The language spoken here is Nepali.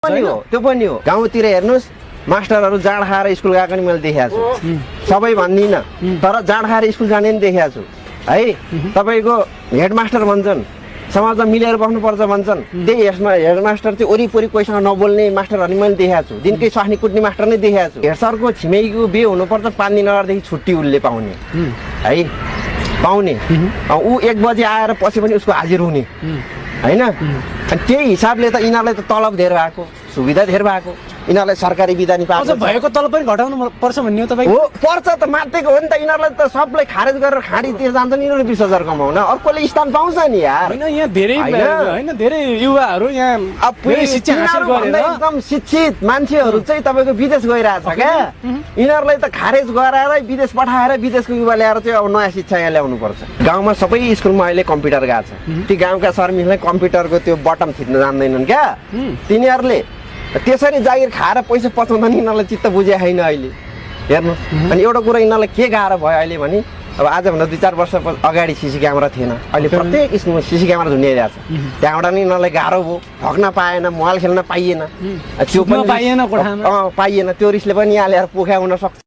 त्यो पनि हो गाउँतिर हेर्नुहोस् मास्टरहरू जाँड खाएर स्कुल गएको नि मैले देखेको छु सबै भन्दिनँ तर जाँड खाएर स्कुल जाने नि देखेको छु है तपाईँको हेडमास्टर भन्छन् समाजमा मिलेर बस्नुपर्छ भन्छन् त्यही हेडमास्टर चाहिँ वरिपरि कोहीसँग नबोल्ने मास्टरहरू मैले देखेको छु दिनकै स्वास्नी कुट्ने मास्टर नै देखेको छु हेड सरको छिमेकीको बिहे हुनुपर्छ 5 दिन अगाडिदेखि छुट्टी उसले पाउने है पाउने ऊ 1 बजे आएर पछि पनि उसको हाजिर हुने होइन अनि त्यही हिसाबले त यिनीहरूलाई त तलब धेर भएको सुविधा धेर भएको यिनीहरूलाई सरकारी बिदा नि पाएको भएको तलब पनि घटाउनु पर्छ भन्ने हो तपाईँ हो पर्छ त मातेको हो नि त यिनीहरूलाई त सबलाई खारेज गरेर खाडीतिर जान्छ नि यिनीहरू 20,000 कमाउन अर्कोले स्थान पाउँछ नि यार होइन यहाँ धेरै होइन धेरै युवाहरू यहाँ शिक्षा हासिल गरेर एकदम शिक्षित मान्छेहरू चाहिँ तपाईँको विदेश गइरहेछ क्या यिनीहरूलाई त खारेज गराएर विदेश पठाएर विदेशको युवा ल्याएर चाहिँ अब नयाँ शिक्षा यहाँ ल्याउनु पर्छ गाउँमा सबै स्कुलमा अहिले कम्प्युटर गएको छ ती गाउँका सरमिसलाई कम्प्युटरको त्यो बटन थिच्न जान्दैनन् क्या तिनीहरूले त्यसरी जागिर खाएर पैसा पचाउँदा नि यिनीहरूलाई चित्त बुझे छैन अहिले हेर्नु अनि एउटा कुरा यिनीहरूलाई के गाह्रो भयो अहिले भने अब आजभन्दा 2-4 वर्ष अगाडि सिसी क्यामेरा थिएन अहिले प्रत्येक स्कुलमा सिसी क्यामेरा झुन्डिरहेको छ त्यहाँबाट नि यिनीहरूलाई गाह्रो भयो ठग्न पाएन मोबाइल खेल्न पाइएन त्यो पनि पाइएन पाइएन त्यो रिसले पनि यहाँ ल्याएर पोखा हुन सक्छ